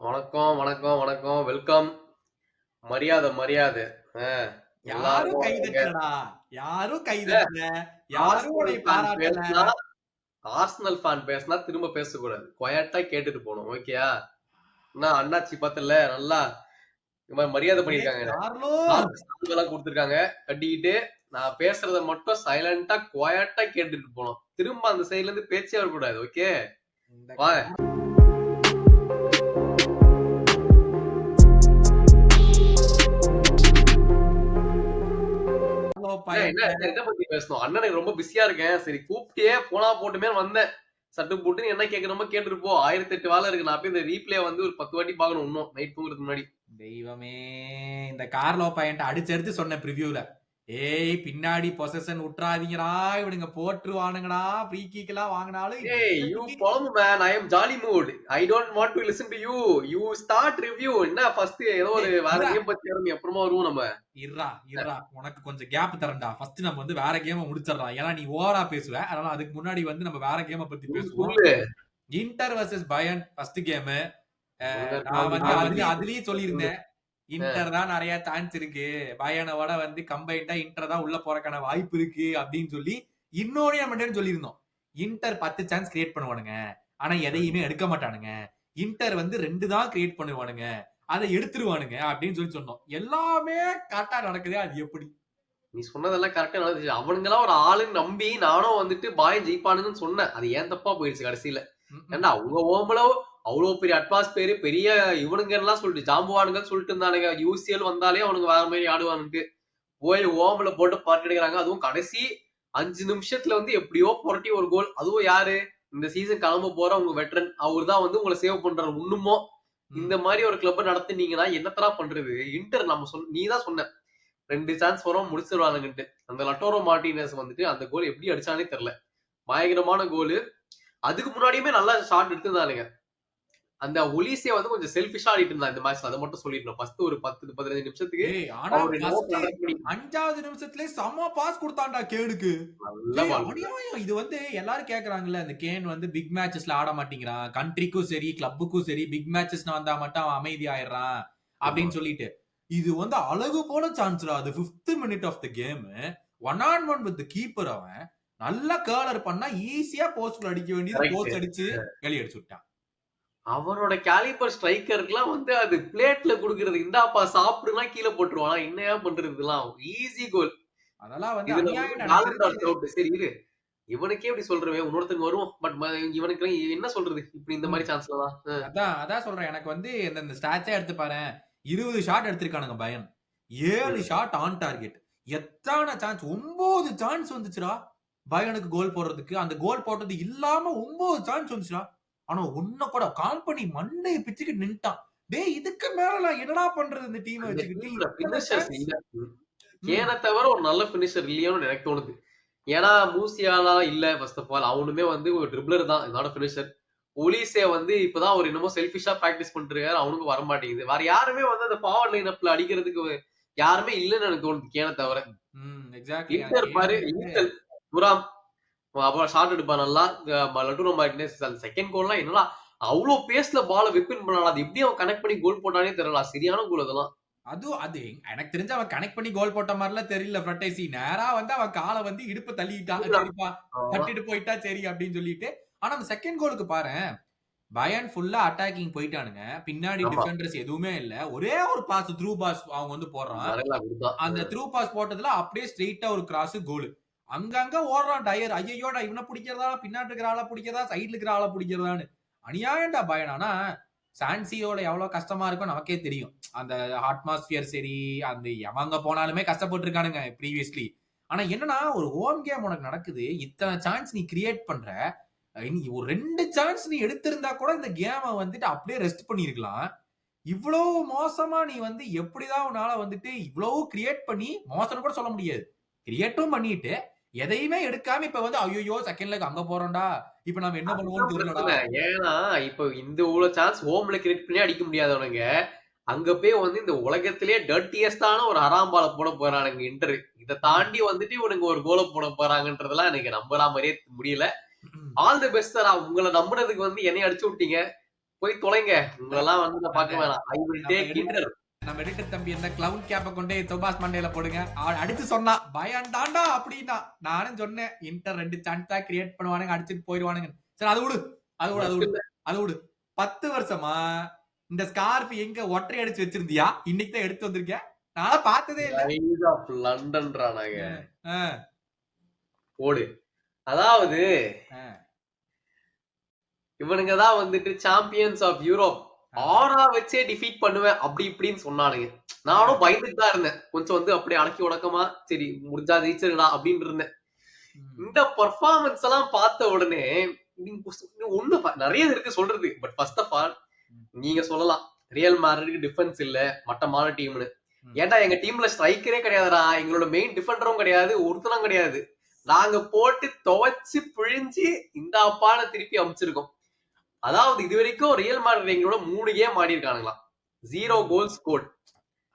வணக்கம், வணக்கம், வணக்கம். வெல்கம். மரியாதை, மரியாதை. ஆ, யாரும் எல்லாருக்கும் கை வணக்கங்க. தட்டலடா. யாரும் கை இல்ல, தட்டல. யாரும் ஆர்சனல் உன்னை ஃபேன் பாராட்டல. பேசுனா ஆர்சனல் ஃபேன் பேசுனா திரும்ப பேசக்கூடாது. குவைட்டா கேட்டுட்டு போணும். ஓகேயா? என்ன அண்ணாச்சி பாத்தல்ல நல்லா இந்த மாதிரி மரியாதை ஏ பண்ணிருக்காங்க. கார்லோஸ்! சால்வெல்லாம் கொடுத்துருக்காங்க. கட்டிக்கிட்டு நான் பேசுறத மட்டும் சைலண்டா குவைட்டா கேட்டுட்டு போனோம். திரும்ப அந்த சைடுல இருந்து பேச்சே வரக்கூடாது. ஓகே? இந்த வாங்க. கார்லோ என்ன பையன் என்ன பத்தி பேசணும்? அண்ணனுக்கு ரொம்ப பிஸியா இருக்கேன். சரி கூப்பிட்டியே போனா போட்டுமே வந்தேன். சட்டு போட்டு என்ன கேட்கணுமோ கேட்டுட்டு போ. 1008 வேலை இருக்கு. நான் போய் இந்த ரீப்ளே வந்து ஒரு 10 வாட்டி பார்க்கணும் இன்னும் நைட் தூங்குறதுக்கு முன்னாடி. தெய்வமே! இந்த கார்லோ பையன்ட்ட அடிச்செடுத்து சொன்ன பிரிவியூல. ஏய் பின்னாடி பொசஷன் விட்டுறாதீங்கடா. இவனுங்க போட்டுருவானுங்கடா. ஃப்ரீ கிக் எல்லாம் வாங்கினாலும் Hey, you follow me, man. I am jolly mood. I don't want to listen to you. You start review. என்ன ஃபர்ஸ்ட் ஏதோ ஒரு வேற கேம் பத்தி ஆரம்பி அப்புறமா வருவோம் நம்ம. இருடா. உனக்கு கொஞ்சம் கேப் தரேன்டா. ஃபர்ஸ்ட் நம்ம வந்து வேற கேம முடிச்சிடலாம். ஏன்னா நீ ஓவரா பேசுவ. அதனால அதுக்கு முன்னாடி வந்து நம்ம வேற கேம பத்தி பேசுவோம். சொல்லு. இன்டர் வர்சஸ் பயன் ஃபர்ஸ்ட் கேம். உங்க நான் வந்து கால் அதுலயும் சொல்லியிருந்தேன். இன்டர் தான் நிறைய சான்ஸ் இருக்கு. பயனோட வந்து கம்பைண்டா இன்டர் தான் உள்ள போறதுக்கான வாய்ப்பு இருக்கு அப்படின்னு சொல்லி இன்னொரு நம்ம சொல்லியிருந்தோம். இன்டர் 10 சான்ஸ் கிரியேட் பண்ணுவானுங்க. ஆனா எதையுமே எடுக்க மாட்டானுங்க. இன்டர் வந்து 2 தான் கிரியேட் பண்ணுவானுங்க. அதை எடுத்துருவானுங்க அப்படின்னு சொல்லி சொன்னோம். எல்லாமே கரெக்டா நடக்குது. அது எப்படி? நீ சொன்னதெல்லாம் கரெக்டா நடந்துச்சு. அவனுங்கெல்லாம் ஒரு ஆளுன்னு நம்பி நானும் வந்துட்டு பாய் ஜெயிப்பானுன்னு சொன்னேன். அது ஏன் தப்பா போயிடுச்சு கடைசியில. ஏன்னா அவங்க ஓம்பல அவ்வளவு பெரிய அட்மாஸ்பியர் பெரிய இவனுங்க எல்லாம் சொல்லிட்டு ஜாம்புவானுங்க சொல்லிட்டு இருந்தானுங்க. யூசிஎல் வந்தாலே அவனுக்கு வேற மாதிரி ஆடுவானுட்டு போய் ஓம்பல போட்டு பாட்டு எடுக்கிறாங்க. அதுவும் கடைசி 5 நிமிஷத்துல வந்து எப்படியோ புரட்டி ஒரு கோல். அதுவும் யாரு இந்த சீசன் கிளம்ப போற உங்க வெட்டரன் அவர் தான் வந்து உங்களை சேவ் பண்றாரு. இன்னுமோ இந்த மாதிரி ஒரு கிளப் நடத்துனீங்கன்னா என்னத்தரா பண்றது? இன்டர் நம்ம நீ தான் சொன்ன 2 சான்ஸ் வரும் முடிச்சிருவானுங்கன்ட்டு. அந்த லட்டோரோ மார்டினஸ் வந்துட்டு அந்த கோல் எப்படி அடிச்சானே தெரியல. பயங்கரமான கோலு. அதுக்கு முன்னாடியுமே நல்லா ஷாட் எடுத்திருந்தானுங்க. அந்த ஒலிசே வந்து கொஞ்சம் செல்ஃபிஷா ஆடிட்டு இருந்தா இந்த மேட்ச். அதை மட்டும் சொல்லிடணும். ஃபர்ஸ்ட் ஒரு 10-15 நிமிஷத்துக்கு ஆனா 5வது நிமிஷத்துலயே செம்ம பாஸ் கொடுத்தான்டா கேனுக்கு. இது வந்து எல்லாரும் கேக்குறாங்கல்ல, இந்த கேன் வந்து பிக் மேட்சஸ்ல ஆட மாட்டேங்கிறான். கண்ட்ரிக்கும் சரி கிளப்புக்கும் சரி பிக் மேட்சஸ்ல வந்தா மட்டும் அவன் அமைதி ஆயிடுறான் அப்படின்னு சொல்லிட்டு. இது வந்து அழகு போல சான்ஸ்ரா. அது 5th minute of the game 1-on-1 with keeper. அவன் நல்லா கேர்லர் பண்ணா ஈஸியா போஸ்ட்ல அடிக்க வேண்டியது போஸ்ட் அடிச்சு வெளியடிச்சு விட்டான். அவரோட கேலிபர் ஸ்ட்ரைக்கருக்குலாம் வந்து அது பிளேட்ல குடுக்கறது இந்தாப்பா சாப்பிடுனா கீழே போட்டுருவானா என்னையா பண்றது இதெல்லாம் ஈஸி கோல். அதெல்லாம் வந்து சரி இரு இவனுக்கே இப்படி சொல்றவே இன்னொருத்தங்க வருவோம். பட் இவனுக்கு என்ன சொல்றது இப்படி இந்த மாதிரி சான்ஸ்ல தான் அதான் சொல்றேன். எனக்கு வந்து இந்த ஸ்டாட்ஸே எடுத்து பாரு. 20 ஷாட் எடுத்திருக்கானுங்க பயன். 7 ஷாட் ஆன் டார்கெட். எத்தனை சான்ஸ்? 9 சான்ஸ் வந்துச்சுடா பயனுக்கு கோல் போடுறதுக்கு. அந்த கோல் போட்டது இல்லாம 9 சான்ஸ் வந்துச்சுடா. ஆனா ஒன்ன கூட காம்பனி மண்டையை பிச்சுக்கிட்டு நின்ட்டான். டேய் இதுக்கு மேல என்னடா பண்றது இந்த டீம் வச்சுக்கிட்டு? கேனை தவிர ஒரு நல்ல பினிஷர் இல்லையோன்னு எனக்கு தோணுது. ஏன்னா மூசியாலா இல்ல ஃபர்ஸ்ட் ஆஃப் ஆல். அவனுமே வந்து ஒரு ட்ரிப்ளர் தான் என்னோட பினிஷர். ஒலிசே வந்து இப்பதான் ஒரு இன்னமும் செல்ஃபிஷா பிராக்டிஸ் பண்றாரு. அவனுக்கு வர மாட்டேங்குது. வேற யாருமே வந்து அந்த ஃபார்வர்ட் லைன் அப்ல அடிக்கிறதுக்கு யாருமே இல்லைன்னு எனக்கு தோணுது கேனை தவிர. இன்டர் பாரு இன்டர் துராம் அப்புறம் ஷார்ட் எடுப்பா நல்லா. லட்டூரோ மார்டினஸ் அந்த செகண்ட் கோல்லாம் என்னடா அவ்வளவு பேஸ்ல பால விப்பின் பண்ணலாம். அது எப்படி அவன் கனெக்ட் பண்ணி கோல் போட்டானே தெரியல. சரியான கோல் அதெல்லாம். அது எனக்கு தெரிஞ்ச அவன் கனெக்ட் பண்ணி கோல் போட்ட மாதிரிலாம் தெரியல. ஃப்ரட்டேசி நேரா வந்து அவன் காலை வந்து இடுப்பு தள்ளிட்டான். சரிப்பா தட்டிட்டு போயிட்டா சரி அப்படின்னு சொல்லிட்டு. ஆனா அந்த செகண்ட் கோலுக்கு பாரு பயன் ஃபுல்லா அட்டாக்கிங் போயிட்டானுங்க. பின்னாடி டிஃபெண்டர்ஸ் எதுவுமே இல்ல. ஒரே ஒரு பாஸ் த்ரூ பாஸ் அவங்க வந்து போடுறான். அந்த த்ரூ பாஸ் போட்டதுல அப்படியே ஸ்ட்ரெயிட்டா ஒரு கிராஸ் கோல். அங்கங்க ஓடுறான் டயர். ஐயோடா இவனை பிடிக்கிறதா பின்னாடி இருக்கிற ஆளை பிடிக்கிறதா சைட்ல இருக்கிற ஆளை பிடிக்கிறதான்னு அநியாயம்டா பயன். ஆனா சான்சியோட எவ்வளவு கஷ்டமா இருக்கும் நமக்கே தெரியும். அந்த அட்மாஸ்பியர் சரி அந்த எவங்க போனாலுமே கஷ்டப்பட்டு இருக்கானுங்க ப்ரீவியஸ்லி. ஆனா என்னன்னா ஒரு ஹோம் கேம் உனக்கு நடக்குது. இத்தனை சான்ஸ் நீ கிரியேட் பண்ற. ஒரு 2 சான்ஸ் நீ எடுத்திருந்தா கூட இந்த கேமை வந்துட்டு அப்படியே ரெஸ்ட் பண்ணிருக்கலாம். இவ்வளவு மோசமா நீ வந்து எப்படிதான் உன்னால வந்துட்டு இவ்வளவு கிரியேட் பண்ணி மோசம்னு கூட சொல்ல முடியாது. கிரியேட்டும் பண்ணிட்டு எதையுமே எடுக்காம இப்ப வந்து ஐயோ செகண்ட் லெக் அங்க போறோம்டா இப்ப நம்ம என்ன பண்ணுவோம் தெரியலடா. ஏன்னா இப்ப இந்த இவ்வளவு சான்ஸ் ஹோம்ல கிரியேட் பண்ணி அடிக்க முடியாதவனுங்க அங்க போய் வந்து இந்த உலகத்திலேயே டர்ட்டியஸ்டான ஒரு அராம்பால போட போறானுங்க இன்டர். இதை தாண்டி வந்துட்டு இவனுங்க ஒரு கோலை போட போறாங்கன்றதெல்லாம் எனக்கு நம்பலாம் மாதிரியே முடியல. All the best sir. உங்களை நம்புறதுக்கு வந்து என்னைய அடிச்சு விட்டீங்க. போய் தொலைங்க, உங்களெல்லாம் வந்து நான் அந்த பார்க்க வேணாம். ஐ வில் நம்ம டேக் எடிட்டர் இன்டர். நம்ம எடிட்டர் தம்பி இந்த கிளவுன் கேப்ப கொண்டு தொபாஸ் மண்டையில போடுங்க. அவன் அடிச்சு சொன்னா பயம் தாண்டா அப்படின்னா நானும் சொன்னேன் இன்டர் 2 சான்ஸ் தான் கிரியேட் பண்ணுவானுங்க, அடிச்சுட்டு போயிடுவானுங்க. சரி அது விடு அது விடு அது விடு அது விடு. 10 வருஷமா இந்த ஸ்கார்ப் எங்க ஒற்றை அடிச்சு வச்சிருந்தியா? இன்னைக்கு தான் எடுத்து வந்திருக்கேன். நான் பார்த்ததே இல்ல. Rice of லண்டன்றானாங்க. ஆ, போடு. அதாவது ஆ. இவனுங்க தான் வந்துட்டு சாம்பியன்ஸ் ஆஃப் யூரோப் ஆரா வச்சே டிஃபீட் பண்ணுவேன் அப்படி இப்படின்னு சொன்னானுங்க. நானும் பயந்துட்டு தான் இருந்தேன். கொஞ்சம் வந்து அப்படியே அடக்கி உடக்கமா சரி முடிஞ்சா ஜெயிச்சிருடா அப்படின்னு இருந்தேன். இந்த பெர்ஃபார்மன்ஸ் எல்லாம் பார்த்த உடனே ஒண்ணு நிறைய இருக்கு சொல்றது. பட் ஃபர்ஸ்ட் ஆஃப் ஆல் நீங்க சொல்லலாம் ரியல் மேட்ரிட்க்கு டிஃபென்ஸ் இல்ல மட்டமான டீம்னு. ஏன்டா எங்க டீம்ல ஸ்ட்ரைக்கரே கிடையாதுடா, எங்களோட மெயின் டிஃபெண்டரும் கிடையாது, ஒருத்தரும் கிடையாது. நாங்க போட்டு துவைச்சு பிழிஞ்சு இந்த அப்பான திருப்பி அமைச்சிருக்கோம். அதாவது இது வரைக்கும் ரியல் மேட்ரிட் எங்களோட 3 கேம் ஆடி இருக்கானுங்களா, 0 கோல் ஸ்கோர்.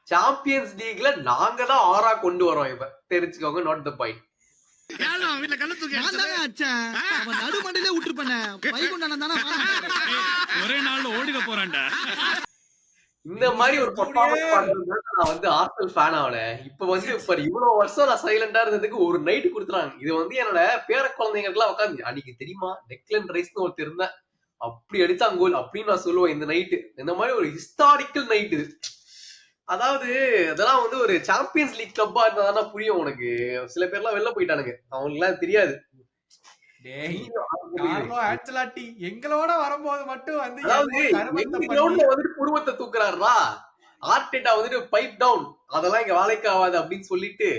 சாம்பியன்ஸ் லீக்ல நாங்க தான் ஆறா கொண்டு வரோம். இப்ப தெரிஞ்சுக்கோங்க, நாட் த பாயிண்ட். ஒரே நாள்ல ஓடிட போறான்டா. இந்த மாதிரி ஒரு பெர்ஃபார்மன்ஸ் பண்றதுனால நான் வந்து ஆர்சனல் ஃபேன் ஆவல. இப்ப வந்து இவ்வளவு வருஷம் நான் சைலண்டா இருந்ததுக்கு ஒரு நைட் கொடுத்துறாங்க. இது வந்து என்னோட பேர குழந்தைங்களுக்கு எல்லாம் உட்காந்து அன்னைக்கு தெரியுமா டெக்லன் ரைஸ்னு ஒருத்தர் இருந்தேன், அப்படி அடிச்சாங்க கோல் அப்படின்னு நான் சொல்லுவேன். இந்த நைட்டு இந்த மாதிரி ஒரு ஹிஸ்டாரிக்கல் நைட் இது. அதாவது அதெல்லாம் வந்து ஒரு சாம்பியன்ஸ் லீக் கிளப்பா இருந்தா புரியும் உனக்கு. சில பேர்லாம் வெளில போயிட்டானுங்க, அவங்களுக்கு எல்லாம் தெரியாது. எங்களோட வரும்போது மட்டும் வந்து வந்துட்டு புருவத்தை தூக்குறாருடா. ஆர்டெட்டா வந்துட்டு பைப் டவுன், அதெல்லாம் இங்க வேலைக்கு ஆகாது அப்படின்னு சொல்லிட்டு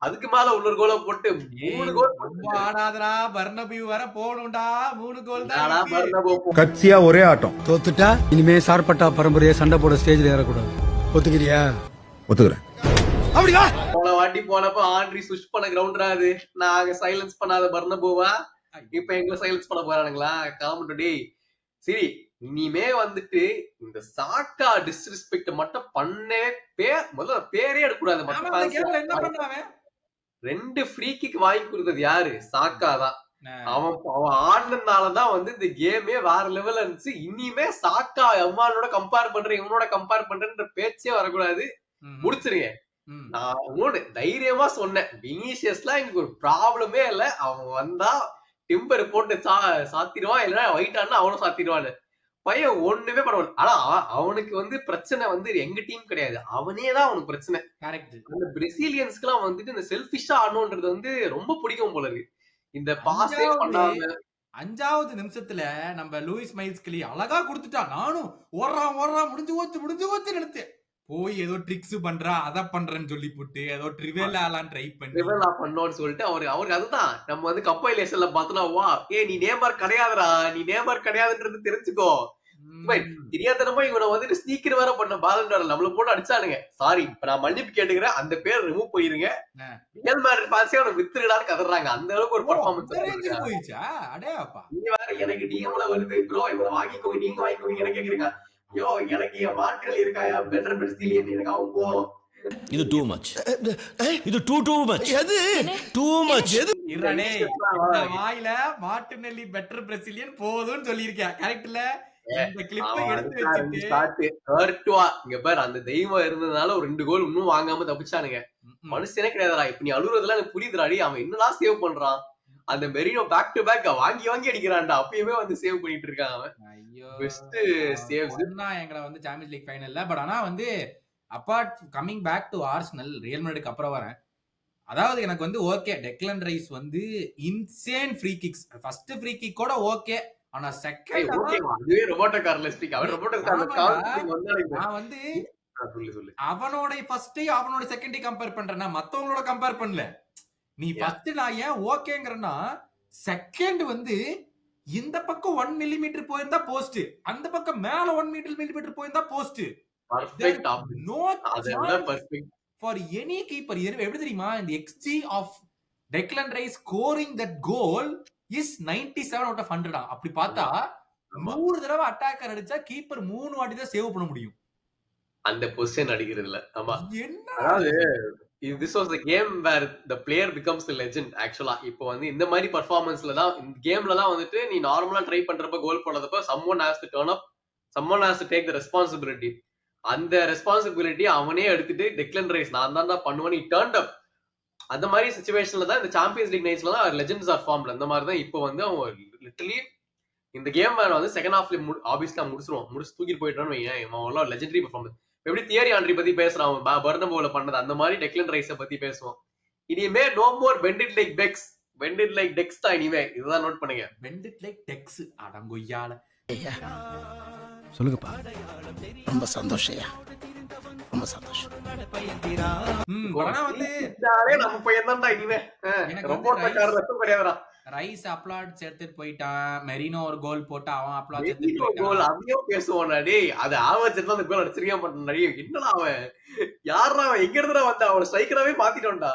அதுக்கு மேல இன்னொரு கோலை போட்டு 3 கோல் ஆடாதரா. பர்னபியூ வர போகணும்டா. 3 கோல் தான். கட்சியா ஒரே ஆட்டம். தோத்துட்டா இனிமே சார்பட்டா பரம்பரையா சண்டை போட ஸ்டேஜ்ல ஏறக்கூடாது. ஒத்துக்கிறியா? ஒத்துக்கிறேன். அப்படியா? போன வாட்டி போனப்ப ஆண்ட்ரி சுஷ் பண்ண கிரவுண்டரா அது. நாங்க சைலன்ஸ் பண்ணாத பர்னபோவா இப்ப எங்களை சைலன்ஸ் பண்ண போறானுங்களா? காமெடி. சரி இனிமே வந்துட்டு இந்த சாக்கா டிஸ்ரெஸ்பெக்ட் மட்டும் பண்ணே முதல்ல பேரே எடுக்கூடாது. 2 ஃப்ரீ கிக் வாங்கி கொடுத்தது யாரு? சாக்கா தான். அவன் ஆடினதுனாலதான் வந்து இந்த கேமே வேற லெவல்ல இருந்துச்சு. இனிமே சாக்கா எம்மானோட கம்பேர் பண்றேன் இவனோட கம்பேர் பண்றேன்ற பேச்சே வரக்கூடாது. முடிச்சிருங்க. நான் தைரியமா சொன்னேன், வினிசியஸ்லாம் எனக்கு ஒரு ப்ராப்ளமே இல்ல. அவன் வந்தா டிம்பர் போட்டு சாத்திடுவான், இல்லைன்னா ஒயிட்டானா அவனும் சாத்திடுவான்னு. பையன் ஒண்ணுமே பரவாயில்ல. ஆனா அவனுக்கு வந்து பிரச்சனை வந்து எங்க டீம் கிடையாது, அவனேதான் அவனுக்கு பிரச்சனை. அந்த பிரேசிலியன்ஸ்க்கு எல்லாம் வந்துட்டு இந்த செல்ஃபிஷா ஆடணும்ன்றது வந்து ரொம்ப பிடிக்கும் போல இருக்கு. இந்த பாஸே பண்ணாம 5வது நிமிஷத்துல நம்ம லூயிஸ் மைல்ஸ் கிளி அழகா கொடுத்துட்டான். நானும் ஓடுறான் முடிஞ்சு போச்சு நினைச்சேன். போய் ஏதோ ட்ரிக்ஸ் பண்றா அத பண்றேன்னு சொல்லி போட்டு ஏதோ ட்ரிவேலா ட்ரை பண்ணோம்னு சொல்லிட்டு அவருக்கு அதுதான் நம்ம வந்து கம்பைலேஷன்ல பார்த்தோம்னா வா நீ நேமர் கிடையாதுடா, நீ நேமர் கிடையாதுன்றது தெரிஞ்சுக்கோ. தெரியாதனமா இவனை வந்துட்டு ஸ்னீக்கர் வேற பண்ண பாலண்டர் நம்மள போட்டு அடிச்சானுங்க. சாரி இப்ப நான் மன்னிப்பு கேட்டுக்கிறேன், அந்த பேர் ரிமூவ் போயிருங்க. ரியல் மேட்ரிட் பாஸே அவனை வித்துறான்னு கதறாங்க. அந்த அளவுக்கு ஒரு பெர்ஃபார்மன்ஸ் போயிடுச்சா? அடேப்பா நீ வேற எனக்கு டிஎம்ல வருது ப்ரோ, இவனை வாங்கிக்கோங்க நீங்க வாங்கிக்கோங்க எனக்கு கேக்குறீங்க. யோ எனக்கு என் மாற்றல் இருக்காயா பெட்டர் பிரஸ்டிலியன் எனக்கு அவன் போறோம். இது டூ மச், இது டூ மச், எது டூ மச் இரடே வாயில மார்டினெல்லி பெட்டர் பிரசிலியன் போதும்னு சொல்லியிருக்கேன். கரெக்ட்ல இந்த கிளிப்பை எடுத்து வச்சிட்டு ஹர்ட்வா இங்க பாரு அந்த தெய்வம் இருந்ததுனால ஒரு 2 கோல் இன்னும் வாங்காம தப்பிச்சானுங்க. மனுஷனே கிடையாதுடா. இப்ப நீ அழுறதெல்லாம் எனக்கு புரியுதுடாடி. அவன் என்னலாம் சேவ் பண்றான். அந்த மெரினோ பேக் டு பேக் வாங்கி அடிக்கிறான்டா. அப்பயுமே வந்து சேவ் பண்ணிட்டு இருக்கான் அவன். பெஸ்ட் சேவ்ஸ் எங்களை வந்து சாம்பியன்ஸ் லீக் ஃபைனல்ல. பட் ஆனா வந்து apart coming back to Arsenal Real மேட்ரிட்க்கு அப்புறம் வரேன். அதாவது எனக்கு வந்து ஓகே டெக்லன் ரைஸ் வந்து insane free kicks. First free kick கூட ஓகே, ஆனா செகண்ட் அதுவே ரோபோட்டோ கார்லஸ்டிக். அவன் ரோபோட்டோ கார்லஸ்டிக் நான் வந்து அவனோட ஃபர்ஸ்ட் அவனோட செகண்ட் கம்பேர் பண்றேன்னா மத்தவங்களோட கம்பேர் பண்ணல. நீ ஃபர்ஸ்ட் நான் ஏன் ஓகேங்கறேன்னா செகண்ட் வந்து இந்த பக்கம் 1 மில்லிமீட்டர் போயிருந்தா போஸ்ட், அந்த பக்கம் மேல 1 மில்லிமீட்டர் போயிருந்தா போஸ்ட். பர்ஃபெக்ட் நோ அதெல்லாம் பர்ஃபெக்ட் ஃபார் எனி கீப்பர். எப்படி தெரியுமா இந்த XG of Declan Rice scoring that goal is 97 out of 100. அப்படி பார்த்தா 100 தடவை அட்டாக்கர் அடிச்சா கீப்பர் 3 வாட்டி தான் சேவ் பண்ண முடியும் அந்த பொசிஷன் அடிக்கிறதுல. ஆமா என்ன அதாவது this was the game where the player becomes the legend actually. இப்போ வந்து இந்த மாதிரி பெர்ஃபார்மன்ஸ்ல தான் இந்த கேம்ல தான் வந்துட்டு நீ நார்மலா ட்ரை பண்றப்ப கோல் போடுறப்ப someone has to turn up someone has to take the responsibility. அந்த ரெஸ்பான்சிபிலிட்டி அவனே எடுத்துட்டு டெக்லன் ரைஸ் நான் தான் பண்ணுவேன் he turned up. அந்த மாதிரி சிச்சுவேஷன்ல தான் இந்த சாம்பியன்ஸ் லீக் நைட்ஸ்ல தான் லெஜெண்ட்ஸ் ஆர் ஃபார்ம்ல அந்த மாதிரி தான் இப்போ வந்து அவன் லிட்டரலி இந்த கேம் வந்து செகண்ட் ஹாஃப்ல ஆப்வியஸ்லா முடிச்சு தூக்கிட்டு போயிட்டான்னு வையேன். அவன் லெஜெண்டரி பெர்ஃபார்மன்ஸ். எப்படி தியரி ஆண்ட்ரி பத்தி பேசுறான் அவன் பர்னபோல பண்ணது அந்த மாதிரி டெக்லன் ரைஸ பத்தி பேசுவான். இனிமே நோ மோர் பெண்டிட் லைக் டெக்ஸ், பெண்டிட் லைக் டெக்ஸ் தான் இனிமே. இதுதான் நோட் பண்ணுங்க. பெண்டிட் லைக் டெக்ஸ் அடங்கொய்யால. சொல்லுங்கப்பா. ரொம்ப சந்தோஷம், ரொம்ப சந்தோஷம். வந்து நம்ம பையன் தான்டா இனிமே. ரொம்ப ரத்தம் கிடையாதுடா. ரைஸ் அப்லாட் எடுத்துட்டு போயிட்டான். மெரினோ ஒரு கோல் போட்டு அவன் அப்லாட் கோல் அதையும் பேசுவான். டேய் அது ஆவச்சத்துல அந்த கோல் அடிச்சிருக்கா மாட்டான். என்னடா அவன் யாரா அவன் எங்க இருந்தா வந்தா அவன் ஸ்ட்ரைக்கராவே மாத்திட்டோம்டா.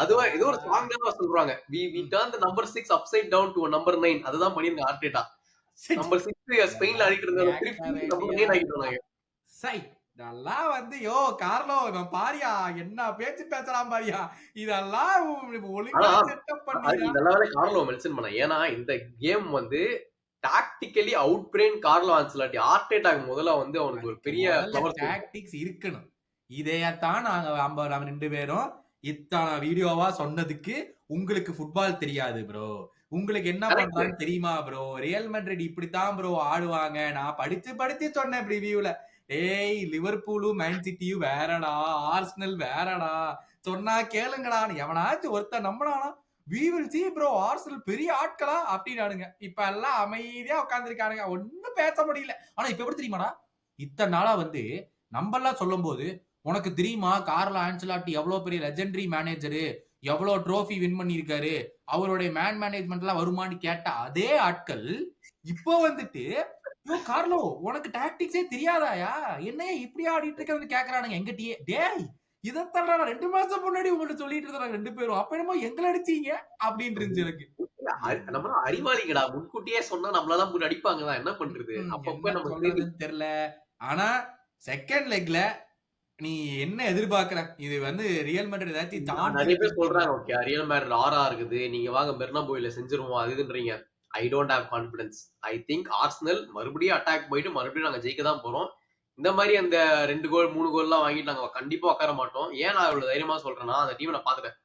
அதுவா ஏதோ ஒரு சாங் தான் சொல்றாங்க we turn the number 6 upside down to a number 9. அதுதான் பண்ணிருங்க ஆர்டேட்டா. நம்பர் 6 ஸ்பெயின்ல அடிக்கிட்டு இருந்தாங்க திருப்பி நம்பர் 9 ஆக்கிட்டாங்க. சை இதெல்லாம் வந்து யோ கார்லோ இவன் பாரியா என்ன பேச்சு பேசலாம் பாரியா. இதெல்லாம் ஒழுங்கா செட்டப் பண்ணி இதெல்லாம் கார்லோ மென்ஷன் பண்ண. ஏன்னா இந்த கேம் வந்து tactically outbrain Carlo Ancelotti ஆர்டேட்டாக்கு முதல்ல வந்து அவனுக்கு ஒரு பெரிய டாக்டிக்ஸ் இருக்கணும். இதையத்தான் நாங்க நம்ம 2 பேரும் இத்தனை வீடியோவா சொன்னதுக்கு உங்களுக்கு ஃபுட்பால் தெரியாது ப்ரோ, உங்களுக்கு என்ன பண்றான்னு தெரியுமா ப்ரோ, ரியல் மேட்ரிட் இப்படித்தான் ப்ரோ ஆடுவாங்க. நான் படிச்சு சொன்னேன் ப்ரிவியூல. ஏய் லிவர்பூலும் மேன் சிட்டியும் வேறடா, ஆர்சனல் வேறடா, சொன்னா கேளுங்கடா. எவனாச்சும் ஒருத்தர் நம்பினானா we will see bro Arsenal பெரிய ஆட்களா அப்படின்னானுங்க. இப்ப எல்லாம் அமைதியா உட்கார்ந்துருக்கானுங்க, ஒன்னும் பேச முடியல. ஆனா இப்ப எப்படி தெரியுமாடா, இத்தனை நாளா வந்து நம்ம எல்லாம் சொல்லும் போது உனக்கு தெரியுமா கார்லோ ஆன்சலாட்டி எவ்வளவு பெரிய லெஜெண்டரி மேனேஜரு, எவ்வளவு ட்ரோஃபி வின் பண்ணிருக்காரு, அவருடைய மேனேஜ்மெண்ட் எல்லாம் வருமானு கேட்ட அதே ஆட்கள் இப்போ வந்துட்டு கார்லோ உனக்கு டாக்டிக்ஸே தெரியாதாயா, என்னையே இப்படி ஆடிட்டு இருக்க கேக்குறானுங்க எங்கிட்டயே. டேய் இதத்தான் 2 மாசம் முன்னாடி உங்கள்ட்ட சொல்லிட்டு இருந்தாங்க 2 பேரும், அப்ப என்னமோ எங்களை அடிச்சீங்க அப்படின்னு இருந்துச்சு எனக்கு. நம்ம அறிவாளிங்கடா, முன்கூட்டியே சொன்னா நம்மளால முன் அடிப்பாங்கதான், என்ன பண்றது அப்பப்ப நம்ம சொல்றதுன்னு தெரியல. ஆனா செகண்ட் லெக்ல நீ என்ன எதிர்பார்க்கற, இது வந்து ரியல் மேட்ரிட் ஏதாச்சும் நிறைய பேர் சொல்றாங்க ஓகே ரியல் மேட்ரிட் ஆறா இருக்குது, நீங்க வாங்க பெர்னாபோயில செஞ்சிருவோம் அது இதுன்றீங்க. I don't have confidence. I think Arsenal மறுபடியும் அட்டாக் போயிட்டு மறுபடியும் நாங்க ஜெயிக்க தான் போறோம். இந்த மாதிரி அந்த 2 கோல் 3 கோல் எல்லாம் வாங்கிட்டு நாங்க கண்டிப்பா உட்கார மாட்டோம். ஏன் நான் இவ்வளவு தைரியமா சொல்றேன்னா அந்த டீம் நான் பாத்துட்டேன்.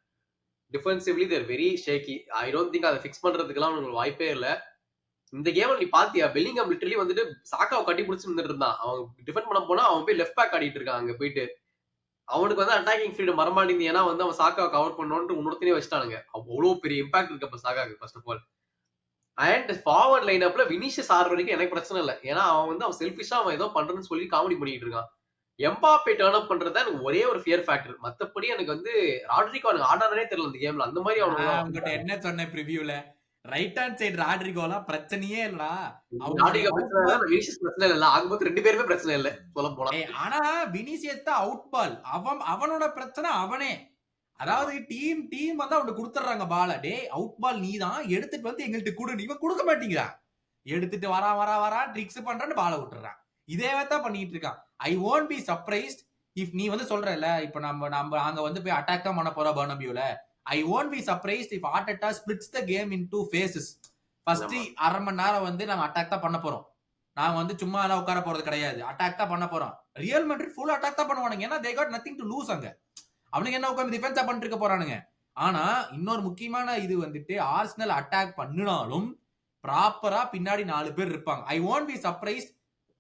Defensively they're very shaky. I don't think அதை ஃபிக்ஸ் பண்றதுக்கெல்லாம் உங்களுக்கு வாய்ப்பே இல்ல. இந்த கேம் நீ பாத்தியா, பெல்லிங்ஹாம் லிட்டரலி வந்துட்டு சாக்காவை கட்டி பிடிச்சு நின்றுட்டு இருந்தான். அவன் டிஃபெண்ட் பண்ண போனா அவன் போய் லெஃப்ட் பேக் ஆடிட்டு இருக்கான். அங்க போயிட்டு அவனுக்கு வந்து அட்டாக்கிங் ஃப்ரீடம் வரமாட்டேங்குது. ஏன்னா வந்து அவன் சாக்காவை கவர் பண்ணணும்னு இன்னொருத்தனே வச்சுட்டானுங்க. அவ்வளவு பெரிய இம்பாக்ட் இருக்கு அப்ப சாக்காக்கு first of all. And forward line அப்ல வினிஷியஸ் ஆடுற வரைக்கும் எனக்கு பிரச்சனை இல்லை. ஏன்னா அவன் வந்து அவன் செல்ஃபிஷா அவன் ஏதோ பண்றேன்னு சொல்லி காமெடி பண்ணிட்டு இருக்கான். எம்பாப்பே டர்ன் அப் பண்றதா எனக்கு ஒரே ஒரு ஃபியர் ஃபேக்டர். மத்தபடி எனக்கு வந்து ராட்ரிகோ அவனுக்கு ஆடானே தெரியல இந்த கேம்ல. அந்த மாதிரி அவனுக்கு என்ன சொன்ன ப்ரிவியூல ரைட் ஹேண்ட் சைடு ராட்ரிகோலாம் பிரச்சனையே இல்லடா. ராட்ரிகோ பிரச்சனை இல்ல, வினிஷியஸ் பிரச்சனை இல்ல. ஆகும்போது 2 பேருமே பிரச்சனை இல்ல சொல்ல போனா. ஆனா வினிஷியஸ் தான் அவுட் பால். அவனோட பிரச்சனை அவனே. அதாவது டீம் வந்து அவனுக்கு கொடுத்துறாங்க பால. டே அவுட் பால் நீ தான் எடுத்துட்டு வந்து எங்கள்கிட்ட கொடு, இவன் கொடுக்க மாட்டேங்கிறான். எடுத்துட்டு வரா ட்ரிக்ஸ் பண்றான்னு பால விட்டுறான். இதே தான் பண்ணிட்டு இருக்கான். ஐ won't be surprised if நீ வந்து சொல்றல இப்ப நம்ம அங்க வந்து போய் அட்டாக் தான் பண்ண போறோம் பர்னபியூல. I won't be surprised if Arteta splits the game into phases. First அரை மணி நேரம் வந்து நம்ம அட்டாக் தான் பண்ண போறோம். நாங்க வந்து சும்மா எல்லாம் உட்கார போறது கிடையாது, அட்டாக் தான் பண்ண போறோம். ரியல் மேட்ரிட் ஃபுல் அட்டாக் தான் பண்ணுவானுங்க. ஏன்னா they got nothing to lose. அங்க அவனுக்கு என்ன உட்காந்து டிஃபென்ஸா பண்ணிட்டு இருக்க போறானுங்க. ஆனா இன்னொரு முக்கியமான இது வந்துட்டு ஆர்சனல் அட்டாக் பண்ணினாலும் ப்ராப்பரா பின்னாடி 4 பேர் இருப்பாங்க. I won't be surprised.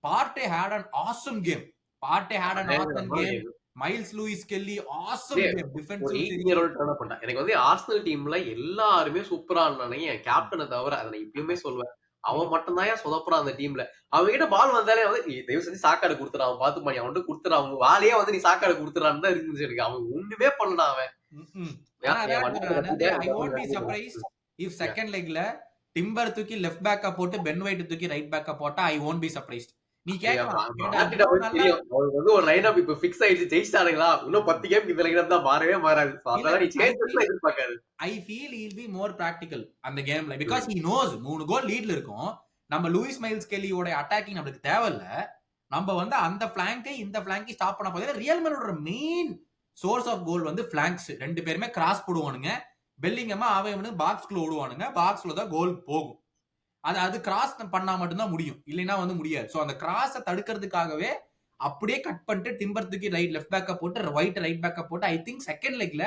Partey had an awesome game. Myles Lewis Skelly awesome game. Defensive turn up பண்ணா. எனக்கு வந்து ஆர்சனல் டீம்ல எல்லாருமே சூப்பரா இருந்தானுங்க. என் கேப்டனை தவிர அதை நான் இப்பயுமே சொல்லுவேன். அவன் மட்டும் தான் சோதப்புறான் அந்த டீம்ல. அவங்க கிட்ட பால் வந்தாலே வந்து தயவு செஞ்சு சாக்காடு கொடுத்துறான், அவன் பாத்து பண்ணி அவன் கொடுத்துறான். அவங்க வாழையே வந்து நீ சாக்காடு கொடுத்துறான்னு தான் இருந்துச்சு எனக்கு. அவன் ஒண்ணுமே பண்ணலாம் அவன். I won't be surprised if second legல டிம்பர் தூக்கி லெஃப்ட் பேக்கா போட்டு பென் ஒயிட் தூக்கி ரைட் பேக்கா போட்டா I won't be surprised. நீ கேக்கலாம் வந்து ஒரு லைன் அப் இப்ப ஃபிக்ஸ் ஆயிடுச்சு, ஜெயிச்சிட்டானுங்களா இன்னும் 10 கேம் இந்த லைன் அப் தான் மாறவே மாறாது. அதனால நீ சேஞ்சஸ்ல எதிர்பார்க்காது. I feel he'll be more practical அந்த கேம்ல because he knows 3 கோல் லீட்ல இருக்கும். நம்ம லூயிஸ் மைல்ஸ் கெல்லியோட அட்டாக்கிங் நமக்கு தேவையில்ல. நம்ம வந்து அந்த ஃபிளாங்கை இந்த ஃபிளாங்கை ஸ்டாப் பண்ண போதே ரியல் மேனோட மெயின் சோர்ஸ் ஆஃப் கோல் வந்து ஃபிளாங்க்ஸ். 2 பேருமே கிராஸ் போடுவானுங்க. பெல்லிங்கமா அவன் பாக்ஸ்குள்ள ஓடுவானுங்க. பாக்ஸ்ல தான் கோல் போகும். அது கிராஸ் பண்ணா மட்டும்தான் முடியும், இல்லைன்னா வந்து முடியாது. சோ அந்த கிராஸ தடுக்கிறதுக்காகவே அப்படியே கட் பண்ணிட்டு டிம்பர் தூக்கி லெஃப்ட் பேக்க போட்டு ஒயிட் ரைட் பேக்க போட்டு ஐ திங்க் செகண்ட் லெக்ல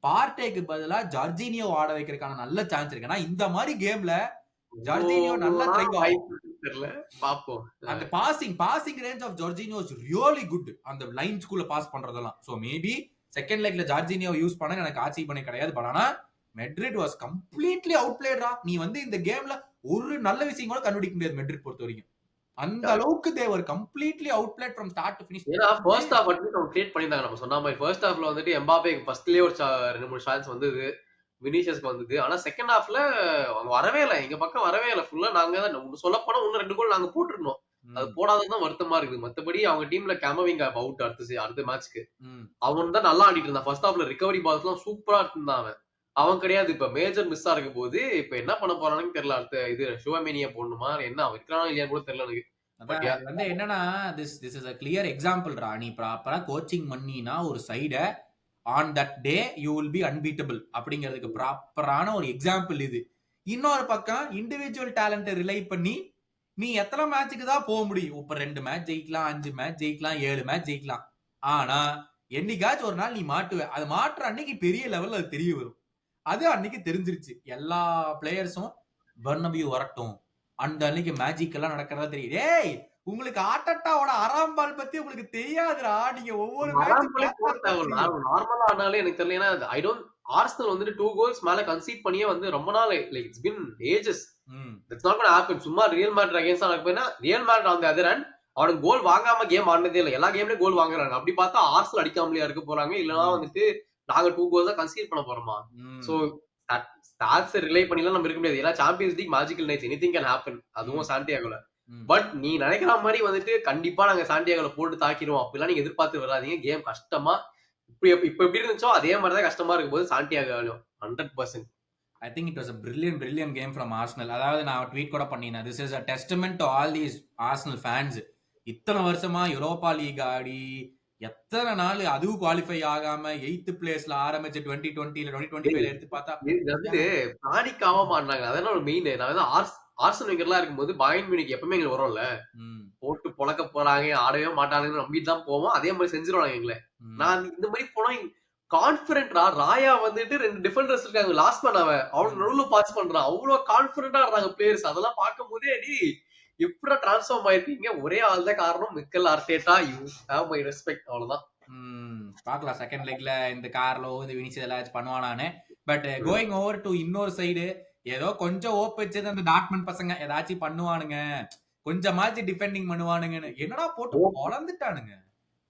பார்ட்டேக்கு பதிலா ஜார்ஜினியோ ஆட வைக்கிறதுக்கான நல்ல சான்ஸ் இருக்கு. ஏன்னா இந்த மாதிரி கேம்ல ஜார்ஜினியோ நல்லா த்ரைவ் ஆகும். தெரியல, பாப்போம். அந்த passing range of Jorginho is really good, அந்த லைன்ஸ்குள்ள பாஸ் பண்றதெல்லாம். சோ மேபி செகண்ட் லெக்ல ஜார்ஜினியோ யூஸ் பண்ண எனக்கு ஆட்சேபணை கிடையாது. பட் ஆனா மெட்ரிட் வாஸ் கம்ப்ளீட்லி அவுட் பிளேடா. நீ வந்து இந்த கேம்ல ஒரு நல்ல விஷயம் கூட கண்டுபிடிக்க முடியாது மெட்ரிட் பொறுத்த வரைக்கும். அந்த அளவுக்கு they were completely outplayed from start to finish. ஏன்னா ஃபர்ஸ்ட் ஹாஃப் அட்லீஸ்ட் அவங்க கிரியேட் பண்ணிருந்தாங்க. நம்ம சொன்ன மாதிரி ஃபர்ஸ்ட் ஹாஃப்ல வந்துட்டு எம்பாப்பேக்கு ஃபர்ஸ்ட்லயே ஒரு 2-3 சான்ஸ் வந்தது, வினிஷியஸ்க்கு வந்தது. ஆனா செகண்ட் ஹாஃப்ல அவங்க வரவே இல்லை, எங்க பக்கம் வரவே இல்லை. ஃபுல்லா நாங்க தான் சொல்ல போனா இன்னும் 2 கோல் நாங்க போட்டுருந்தோம். அது போடாததான் வருத்தமா இருக்குது. மத்தபடி அவங்க டீம்ல கேமவிங் அவுட் அடுத்த மேட்ச்க்கு அவன் தான் நல்லா ஆடிட்டு இருந்தான். ஃபர்ஸ்ட் ஹாஃப்ல ரிகவரி பால்ஸ் எல்லாம் சூப்பரா இருந்தான் அவன். அவன் கிடையாது. இப்ப மேஜர் மிஸ்ஸா இருக்கும் போது இப்ப என்ன பண்ண போறான்னு தெரியல. அடுத்த இது ஷுவமேனியா போடணுமா என்ன, அவன் இருக்கிறானா இல்லையான்னு கூட தெரியல எனக்கு. வந்து என்னன்னா this is a clear example ரா. நீ ப்ராப்பரா கோச்சிங் பண்ணினா ஒரு சைட on that day you will be unbeatable அப்படிங்கிறதுக்கு ப்ராப்பரான ஒரு எக்ஸாம்பிள் இது. இன்னொரு பக்கம் இண்டிவிஜுவல் டேலண்ட்டை ரிலை பண்ணி நீ எத்தனை மேட்சுக்கு தான் போக முடியும்? இப்ப 2 மேட்ச் ஜெயிக்கலாம், 5 மேட்ச் ஜெயிக்கலாம், 7 மேட்ச் ஜெயிக்கலாம். ஆனா என்னைக்காச்சும் ஒரு நாள் நீ மாட்டுவ. அது மாற்ற அன்னைக்கு பெரிய லெவல்ல அது தெரிய வரும். அது அன்னைக்கு தெரிஞ்சிருச்சு. எல்லா பிளேயர்ஸும் பர்னபியூ வரட்டும், அந்த அன்னைக்கு மேஜிக் எல்லாம் நடக்கிறதா தெரியும். ஏய் உங்களுக்கு ஆட்டட்டாவோட அராம் பால் பத்தி உங்களுக்கு தெரியாதுடா. நீங்க ஒவ்வொரு நார்மலா ஆனாலே எனக்கு தெரியல. ஐ டோன்ட் ஆர்சனல் வந்துட்டு 2 கோல்ஸ் மேல கன்சீட் பண்ணியே வந்து ரொம்ப நாள் like it's been ages. That's not gonna happen. சும்மா ரியல் மேட்ச் அகைன்ஸ்ட் நடக்குதுன்னா real match on the other hand அவனுக்கு கோல் வாங்காம கேம் ஆனதே இல்லை. எல்லா கேம்லயும் கோல் வாங்குறாங்க. அப்படி பார்த்தா ஆர்சனல் அடிக்காமலையா இருக்க போறாங்க, இல்லனா வந்துட்டு நாங்க 2 கோல் தான் கன்சீட் பண்ண போறோமா? சோ ஸ்டாட்ஸ் ரிலே பண்ணிலாம் நம்ம இருக்க முடியாது. ஏன்னா Champions League magical nights, anything can happen. அதுவும் சாண்டியாகோல. பட் நீ நினைக்கிற மாதிரி வந்துட்டு கண்டிப்பா நாங்க சாண்டியாகோல போட்டு தாக்கிடுவோம் அப்படிலாம் நீங்க எதிர்பார்த்து வராதீங்க. கேம் கஷ்டமா இப்ப எப்படி இருந்துச்சோ அதே மாதிரிதான் கஷ்டமா இருக்கும் போது Santiago 100%. I think it was a brilliant game from Arsenal. அதாவது நான் ட்வீட் கூட பண்ணினேன். This is a testament to all these Arsenal fans. இத்தனை வருஷமா யூரோப்பா லீக் ஆடி எத்தனை நாள் அதுவும் குவாலிஃபை ஆகாம 8th பிளேஸ்ல ஆரம்பிச்சு 2020 2025 எடுத்து பார்த்தா வந்துட்டு பேனிக் ஆகாம ஆடினாங்க. அதான் ஒரு மெயின். நான் வந்து ஆர்சனல் விக்கெட்லாம் இருக்கும்போது பாயர்ன் மியூனிக் எப்பவுமே எங்களுக்கு வரும்ல, போட்டு பொழக்க போறாங்க ஆடவே மாட்டாங்கன்னு நம்பிட்டு தான் போவோம். அதே மாதிரி செஞ்சிருவாங்க எங்களை. நான் இந்த மாதிரி போனா கான்பிடன்டா ராயா வந்துட்டு 2 டிஃபெண்டர்ஸ் இருக்காங்க லாஸ்ட் மேன், அவனுக்கு நடுவுல பாஸ் பண்றான். அவ்வளவு கான்பிடன்டா ஆடுறாங்க பிளேயர்ஸ். அதெல்லாம் பார்க்கும் போதே அடி எப்படா டிரான்ஸ்ஃபார்ம் ஆயிருக்கீங்க. ஒரே ஆள் தான் காரணம், Mikel Arteta. You have my respect. அவ்வளவுதான். பாக்கலாம் செகண்ட் லெக்ல இந்த கார்லோ இந்த வினிசியஸ் எல்லாம் பண்ணுவானானே. பட் கோயிங் ஓவர் டு இன்னொரு சைடு, ஏதோ கொஞ்சம் ஓப் வச்சது அந்த டாட்மன் பசங்க ஏதாச்சும் பண்ணுவானுங்க, கொஞ்சமாச்சும் டிஃபெண்டிங் பண்ணுவானுங்கன்னு என்னடா போட்டு வளர்ந்துட்டானுங்க.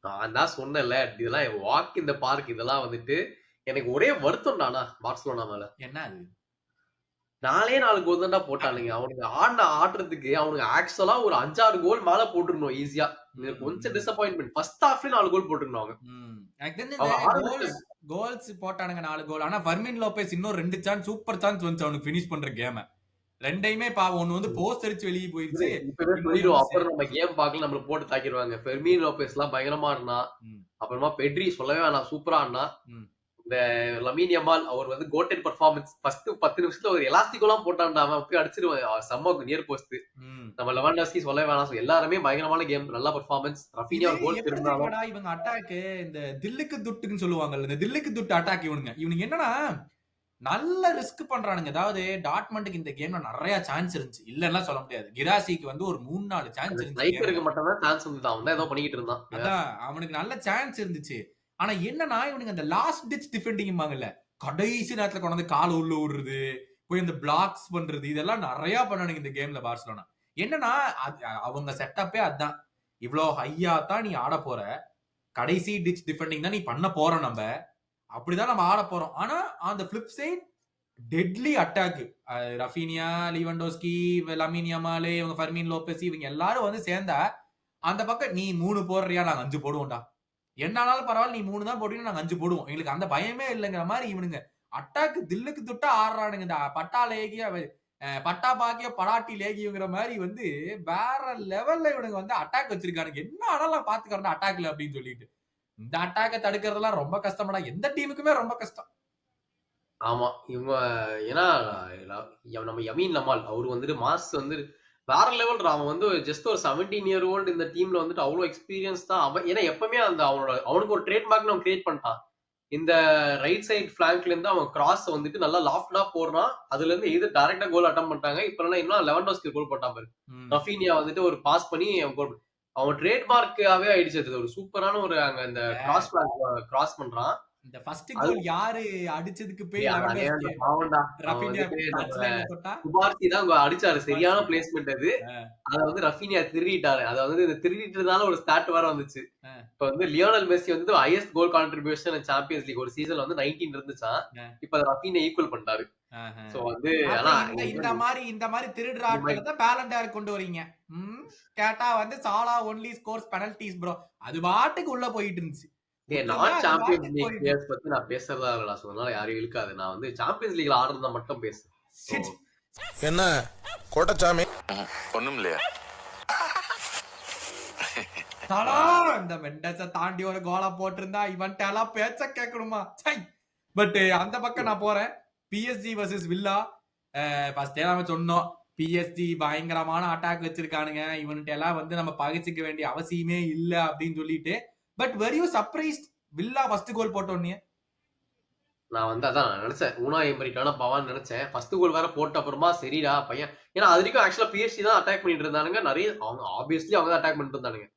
நான் தான் சொன்னேன்ல, இதெல்லாம் வாக் இந்த பார்க். இதெல்லாம் வந்துட்டு எனக்கு ஒரே வருத்தம் தானா பார்சலோனா மேல. என்ன அது 4 கோல் தான்டா போட்டானுங்க. அவனுக்கு ஆடுறதுக்கு அவனுக்கு ஆக்சுவலா ஒரு 5-6 கோல் மேல போட்டுருந்தோம் ஈஸியா. கொஞ்சம் டிசப்பாயின்மெண்ட். ஃபர்ஸ்ட் ஹாஃப்ல 4 கோல் போட்டுருந்தாங்க. எனக்கு தெரிஞ்சு கோல்ஸ் போட்டானுங்க 4 கோல். ஆனா ஃபர்மின் லோபெஸ் இன்னும் 2 சான்ஸ் சூப்பர் சான்ஸ் வந்து அவனுக்கு ஃபினிஷ் பண்ற கேம. ரெண்டையுமே பாவம். ஒன்னு வந்து போஸ்ட் அடிச்சு வெளியே போயிருச்சு. இப்பவே சொல்லிடுவோம், அப்புறம் நம்ம கேம் பார்க்கல நம்மள போட்டு தாக்கிடுவாங்க. ஃபெர்மின் லோபெஸ் எல்லாம் பயங்கரமா இருந்தா. அப்புறமா பெட்ரி சொல்லவே வேணாம், சூப்பரா இருந்தா. இந்த லமீன் யமால் அவர் வந்து கோட்டட் பெர்ஃபார்மன்ஸ். ஃபர்ஸ்ட் 10 நிமிஷத்துல ஒரு எலாஸ்டிகோலாம் போட்டான்டா, அவன் போய் அடிச்சிருவான் செம்ம நியர் போஸ்ட். நம்ம லெவாண்டோஸ்கி சொல்லவே வேணாம். எல்லாருமே பயங்கரமான கேம், நல்ல பெர்ஃபார்மன்ஸ். ரஃபீனியா கோல் திருந்தாலும் இவங்க அட்டாக் இந்த தில்லுக்கு துட்டுன்னு சொல்லுவாங்கல்ல, இந்த தில்லுக்கு துட்டு அட்டாக் இவனுங்க என்னன்னா நல்ல ரிஸ்க் பண்றானுங்க. அதாவது டாட்மண்டுக்கு இந்த கேம்ல நிறைய சான்ஸ் இருந்துச்சு, இல்லன்னா சொல்ல முடியாது. கிராசிக்கு வந்து ஒரு 3-4 சான்ஸ் இருந்துச்சு. மட்டும் தான் சான்ஸ் வந்து அவன் தான் ஏதோ பண்ணிட்டு இருந்தான். அதான் அவனுக்கு நல்ல சான்ஸ் இருந்துச்சு. ஆனா என்னன்னா இவனுக்கு அந்த லாஸ்ட் டிச் டிஃபெண்டிங்பாங்கல்ல, கடைசி நேரத்துல கொண்டு வந்து கால உள்ள விடுறது, போய் இந்த பிளாக்ஸ் பண்றது, இதெல்லாம் நிறைய பண்ணானுங்க இந்த கேம்ல பார்சலோனா. என்னன்னா அவங்க செட்டப்பே அதான். இவ்வளவு ஹையா தான் நீ ஆட போற, கடைசி டிச் டிஃபெண்டிங் தான் நீ பண்ண போற, நம்ம அப்படிதான் நம்ம ஆட போறோம். ஆனா அந்த flip side deadly attack. Raphinha, Lewandowski, Lamine Yamal, இவங்க ஃபர்மின் லோபெஸ் இவங்க எல்லாரும் வந்து சேர்ந்தா அந்த பக்கம் நீ 3 போடுறியா, நாங்க 5 போடுவோம்டா. என்னாலும் பரவாயில்ல, நீ 3 தான் போடுவீங்க, நாங்க 5 போடுவோம். எங்களுக்கு அந்த பயமே இல்லைங்கிற மாதிரி இவனுங்க அட்டாக் தில்லுக்கு துட்டா ஆடுறானுங்க. இந்த பட்டா லேகியா பட்டா பாக்கிய படாட்டி லேகிங்கிற மாதிரி வந்து வேற லெவல்ல இவனுங்க வந்து அட்டாக் வச்சிருக்கானுங்க. என்ன ஆனாலும் பாத்துக்கிறேன் அட்டாக்ல அப்படின்னு சொல்லிட்டு. இந்த அட்டாக்க தடுக்கிறதுலாம் ரொம்ப கஷ்டமாடா, எந்த டீமுக்குமே ரொம்ப கஷ்டம். ஆமா. இவங்க ஏன்னா நம்ம யமீன் லமால் அவரு வந்துட்டு மாஸ் வந்து வேற லெவல். அவன் வந்து ஜஸ்ட் ஒரு 17 இயர் ஓல்டு இந்த டீம்ல வந்துட்டு அவ்வளவு எக்ஸ்பீரியன்ஸ் தான் அவன். ஏன்னா எப்பவுமே அந்த அவனுக்கு ஒரு ட்ரேட்மார்க் அவன் கிரியேட் பண்ணிட்டான். இந்த ரைட் சைடு பிளாங்க்ல இருந்து அவன் கிராஸ் வந்துட்டு நல்லா லாஃப்டா போடுறான். அதுல இருந்து எது டைரக்டா கோல் அட்டம் பண்ணிட்டாங்க. இப்ப இன்னும் லெவன்டோஸ்கி கோல் போட்டான் பாரு. ரஃபீனியா வந்துட்டு ஒரு பாஸ் பண்ணி அவன் ட்ரேட்மார்க்காவே ஆயிடுச்சு. அது ஒரு சூப்பரான ஒரு அங்க இந்த கிராஸ் கிராஸ் பண்றான். இந்த ஃபர்ஸ்ட் கோல் யாரு அடிச்சதுக்கு போய் குபார்சி தான் அடிச்சாரு. சரியான பிளேஸ்மெண்ட் அது. அத வந்து ரஃபீனியா திருடிட்டாரு. அத வந்து இந்த திருடிட்டதால ஒரு ஸ்டார்ட் வேற வந்துச்சு. இப்ப வந்து லியோனல் மெஸ்ஸி வந்து highest goal contribution Champions League ஒரு சீசன்ல வந்து 19 இருந்துச்சான். இப்ப அத ரஃபீனியா ஈக்குவல் பண்ணிட்டாரு. சோ வந்து ஆனா இந்த மாதிரி திருடுற ஆட்களை தான் பேலண்டார் கொண்டு வரீங்க. கேட்டா வந்து சாலா ஒன்லி ஸ்கோர்ஸ் பெனல்டிஸ் ப்ரோ. அது பாட்டுக்கு உள்ள போயிட்டு இருந்துச்சு. நான் சாம்பியன்ஸ் லீக் பிளேயர்ஸ் பத்தி நான் பேசுறதா இல்லடா. சொன்னால யாரும் இழுக்காது. நான் வந்து சாம்பியன்ஸ் லீக்ல ஆடுறதா மட்டும் பேசுறேன். என்ன கோட்டச்சாமி ஒண்ணும் இல்லையா? இந்த மெண்டஸ தாண்டி ஒரு கோலா போட்டிருந்தா இவன்ட்ட எல்லாம் பேச்ச கேட்கணுமா? பட் அந்த பக்கம் நான் போறேன். PSG versus villa. ஃபர்ஸ்டே நாம சொன்னோம் பிஎஸ்ஜி பயங்கரமான அட்டாக் வச்சிருக்கானுங்க, இவன்ட்ட எல்லாம் வந்து நம்ம பகிச்சுக்க வேண்டிய அவசியமே இல்ல அப்படின்னு சொல்லிட்டு. But very you surprised villa first goal போட்டோன்னே? நான் வந்து அதான் நினைச்சேன் ஊனா எம்பரிட்டான பவான் நினைச்சேன். ஃபர்ஸ்ட் கோல் வேற போட்ட அப்புறமா சரிடா பையன். ஏன்னா அது வரைக்கும் ஆக்சுவலா பிஎஸ்சி தான் அட்டாக் பண்ணிட்டு இருந்தானுங்க. நிறைய அவங்க ஆப்வியஸ்லி அவங்க தான் அட்டாக் பண்ணிட்டு இருந்தானுங்க.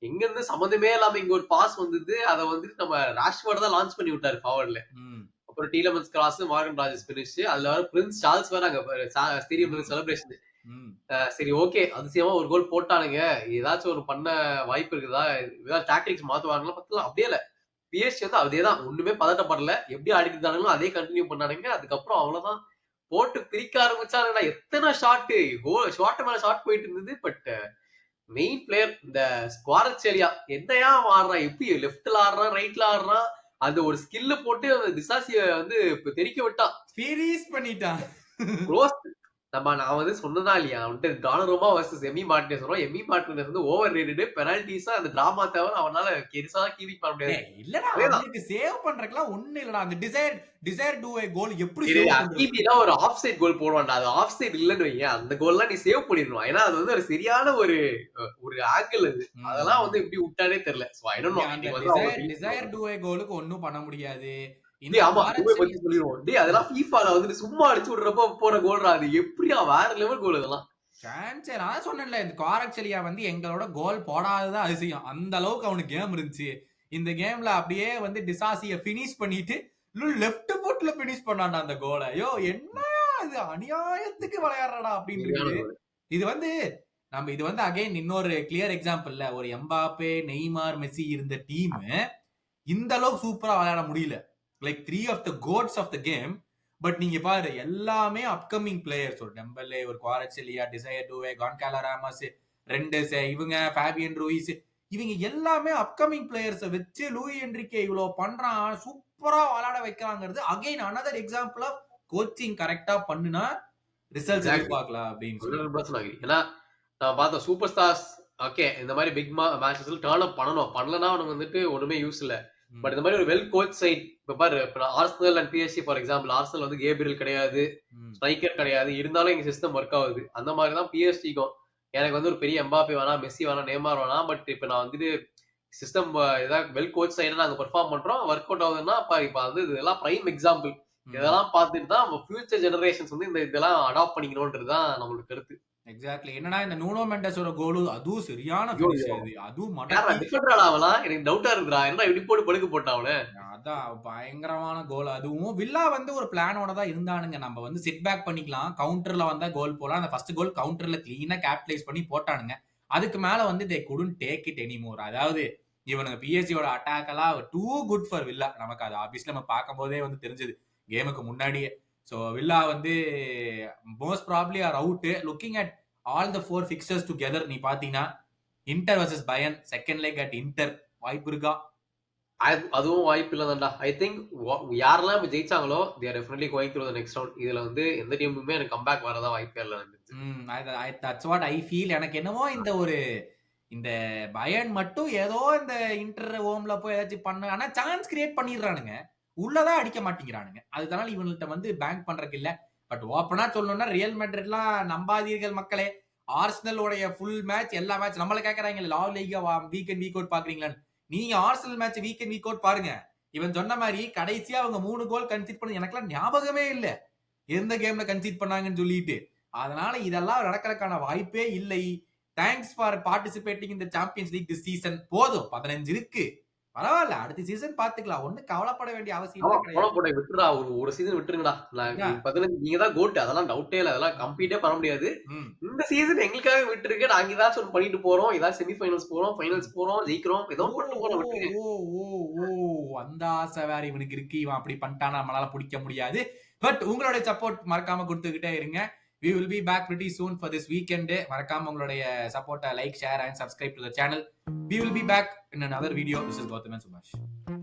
எங்க இருந்து சம்மந்தமே இல்லாம இங்க ஒரு பாஸ் வந்தது. அதை வந்துட்டு நம்ம ராஷ்வர்ட் தான் லான்ச் பண்ணி விட்டாரு ஃபார்வர்ட்ல. அப்புறம் டீலமன்ஸ் கிராஸ், மார்கன் ராஜஸ் பினிஷ். அதுல வர பிரின்ஸ் சார்ல்ஸ் வேற அங்க ஸ்டேடியம் செலிப்ரேஷன். சரி ஓகே அதிசயமா ஒரு கோல் போட்டானுங்க. ஏதாச்சும் ஒரு பண்ண வாய்ப்பு இருக்குதா? ஏதாவது டாக்டிக்ஸ் மாத்துவாங்களா பத்தலாம். அப்படியே இல்ல. பிஎஸ்சி வந்து அதேதான், ஒண்ணுமே பதட்டப்படல. எப்படி ஆடிட்டு இருந்தானுங்களோ அதே கண்டினியூ பண்ணானுங்க. அதுக்கப்புறம் அவ்வளவுதான் போட்டு பிரிக்க ஆரம்பிச்சானுங்கடா. எத்தனை ஷாட்டு ஷாட் மேல ஷாட் போயிட்டு இருந்தது. பட் மெயின் பிளேயர் இந்த குவாரட்சேலியா என்னையா ஆடுறான், எப்படி லெப்ட்ல ஆடுறான் ரைட்ல ஆடுறான். அந்த ஒரு ஸ்கில்ல போட்டு அந்த திசாசிய வந்து தெரிக்க விட்டான், ஃப்ரீஸ் பண்ணிட்டான். நான் வந்து சொன்னதா இல்லையா வந்துட்டு டானருமா வர்சஸ் எமி மார்டினஸ் வரும். எமி மார்டினஸ் வந்து ஓவர் ரேட்டட் பெனால்டிஸா அந்த டிராமா தவிர அவனால பெருசா கீவிங் பண்ண முடியாது. இல்லடா அவனுக்கு சேவ் பண்றதுக்குலாம் ஒண்ணு இல்லடா. அந்த டிசைர் டு ஏ கோல் எப்படி அகிபில ஒரு ஆஃப் சைட் கோல் போடுவான்டா. அது ஆஃப் சைட் இல்லன்னு வைங்க, அந்த கோல்லாம் நீ சேவ் பண்ணிடணும். ஏன்னா அது வந்து ஒரு சரியான ஒரு ஆங்கிள். அது அதெல்லாம் வந்து எப்படி விட்டானே தெரியல. So I don't know. Désiré Doué கோலுக்கு ஒண்ணும் பண்ண முடியாது. அதெல்லாம் ஃபீஃபால வந்து சும்மா அடிச்சு விடுறப்ப போற கோல்ரா. அது எப்படியா வேற லெவல் கோல் இதெல்லாம். நான் சொன்னேன்ல இந்த குவாரட்சேலியா வந்து எங்களோட கோல் போடாததான் அதிசயம். அந்த அளவுக்கு அவனுக்கு கேம் இருந்துச்சு. இந்த கேம்ல அப்படியே வந்து டிசாசிய பினிஷ் பண்ணிட்டு லெஃப்ட் ஃபுட்ல பினிஷ் பண்ணான்டா அந்த கோலை. ஐயோ என்ன இது அநியாயத்துக்கு விளையாடுறடா அப்படின்னு. இது வந்து அகைன் இன்னொரு கிளியர் எக்ஸாம்பிள்ல ஒரு எம்பாப்பே நெய்மார் மெஸ்ஸி இருந்த டீம் இந்த அளவுக்கு சூப்பரா விளையாட முடியல. Like 3 of the goats of the game. But நீங்க பாரு எல்லாமே அப்கமிங் பிளேயர்ஸ். ஒரு டெம்பலே, ஒரு குவாரட்சேலியா, டிசைர் டுவே, கான்காலா ராமஸ், ரெண்டஸ், இவங்க ஃபேபியன் ரூயிஸ், இவங்க எல்லாமே அப்கமிங் பிளேயர்ஸை வச்சு லூயி என்ரிகே இவ்வளவு பண்றான், சூப்பரா விளையாட வைக்கிறாங்கிறது again another example of coaching கரெக்டா பண்ணுனா ரிசல்ட்ஸ் எதிர்பார்க்கலாம் அப்படின்னு. ஏன்னா நான் பார்த்த சூப்பர் ஸ்டார்ஸ் ஓகே இந்த மாதிரி பிக் மேட்சஸ்ல டர்ன் அப் பண்ணலன்னா அவனுக்கு வந்துட்டு ஒண்ணுமே யூஸ் இல்ல. பட் இந்த மாதிரி ஒரு வெல் கோச் சைட் இப்ப பாரு, Arsenal and BSc for example. Arsenal வந்து கேப்ரியல் கிடையாது, ஸ்ட்ரைக்கர் கிடையாது, இருந்தாலும் எங்க சிஸ்டம் ஒர்க் ஆகுது. அந்த மாதிரிதான் பிஎஸ்டிக்கும். எனக்கு வந்து ஒரு பெரிய எம்பாப்பே வேணாம், மெஸ்ஸி வேணாம், நேமார் வேணாம். பட் இப்ப நான் வந்துட்டு சிஸ்டம் ஏதாவது வெல் கோச் சைடு நாங்க பெர்ஃபார்ம் பண்றோம், ஒர்க் அவுட் ஆகுதுன்னா இப்ப வந்து இதெல்லாம் பிரைம் எக்ஸாம்பிள். இதெல்லாம் பார்த்துட்டு தான் ஃபியூச்சர் ஜெனரேஷன்ஸ் வந்து இதெல்லாம் அடாப்ட் பண்ணிக்கணும்ன்றதுதான் நம்மளோட கருத்து. எக்ஸாக்ட்லி. என்னன்னா இந்த நூனோ மெண்டஸோட கோல் அதுவும் சரியான அதுவும் எனக்கு டவுட்டா இருக்குடா, என்ன இப்படி போட்டு படுக்க போட்டாவல. அதான் பயங்கரமான கோல். அதுவும் வில்லா வந்து ஒரு பிளானோட தான் இருந்தானுங்க. நம்ம வந்து சிட் பேக் பண்ணிக்கலாம், கவுண்டர்ல வந்தா கோல் போலாம். அந்த ஃபர்ஸ்ட் கோல் கவுண்டர்ல கிளீனா கேப்டலைஸ் பண்ணி போட்டானுங்க. அதுக்கு மேல வந்து they couldn't take it anymore. அதாவது இவனுங்க பிஎஸ்சியோட அட்டாக் எல்லாம் டூ குட் ஃபார் வில்லா. நமக்கு அது ஆப்வியஸ்லி நம்ம பார்க்கும் போதே வந்து தெரிஞ்சது கேமுக்கு முன்னாடியே. ஸோ வில்லா வந்து most probably are out. Looking at all the 4 fixtures together நீ பாத்தீங்கன்னா Inter versus Bayern second leg at Inter வாய்ப்பு இருக்கா? அதுவும் வாய்ப்பு இல்லதான்டா. ஐ திங்க் யாரெல்லாம் இப்ப ஜெயிச்சாங்களோ they are definitely going through the next round. இதுல வந்து எந்த டீமுமே எனக்கு கம்பேக் வரதா வாய்ப்பே இல்ல. that's what I feel. எனக்கு என்னமோ இந்த பயன் மட்டும் ஏதோ இந்த இன்டர் ஹோம்ல போய் ஏதாச்சும் பண்ண ஆனா சான்ஸ் கிரியேட் பண்ணிடுறானுங்க. உள்ளதான் அடிக்க மாட்டேங்கிறானுங்க. அதனால இவங்கள்ட்ட வந்து பேங்க் பண்றதுக்கு இல்ல. பட் ஓப்பனா சொல்லணும்னா ரியல் மேட்ரிட்லாம் நம்பாதீர்கள் மக்களே. ஆர்சனலோடைய ஃபுல் மேட்ச் எல்லா மேட்ச் நம்மள கேக்குறாங்க La Liga week and week out பாக்குறீங்களான்னு. நீங்க Arsenal match week and week out பாருங்க. இவன் சொன்ன மாதிரி கடைசியா அவங்க 3 கோல் கன்சீட் பண்ணது எனக்குலாம் ஞாபகமே இல்ல. எந்த கேம்ல கன்சீட் பண்ணாங்கன்னு சொல்லிட்டு. அதனால இதெல்லாம் நடக்கிறதுக்கான வாய்ப்பே இல்லை. Thanks for participating in the Champions League this season. போதும் 15 இருக்கு. பரவாயில்ல, அடுத்த சீசன் பாத்துக்கலாம். ஒண்ணும் கவலைப்பட வேண்டிய அவசியம் கிடையாது. விட்டுறா, ஒரு சீசன் விட்டுருங்கடா. 15 நீங்க தான் கோட், அதெல்லாம் டவுட்டே இல்ல. அதெல்லாம் கம்ப்ளீட்டே பண்ண முடியாது. இந்த சீசன் எங்களுக்காக விட்டுருக்கு. நாங்க ஏதாச்சும் ஒன்று பண்ணிட்டு போறோம். ஏதாவது செமிஃபைனல்ஸ் போறோம், ஃபைனல்ஸ் போறோம், ஜெயிக்கிறோம், ஏதோ பண்ணிட்டு போறோம். விட்டுருங்க. அந்த ஆசை வேற இவனுக்கு இருக்கு. இவன் அப்படி பண்ணிட்டானா நம்மளால பிடிக்க முடியாது. பட் உங்களுடைய சப்போர்ட் மறக்காம கொடுத்துக்கிட்டே இருங்க. We will be back pretty soon for this weekend. மறக்காம உங்களுடைய சப்போர்ட்டை like, share and subscribe to the channel. We will be back in another video. This is Gautam and Subhash.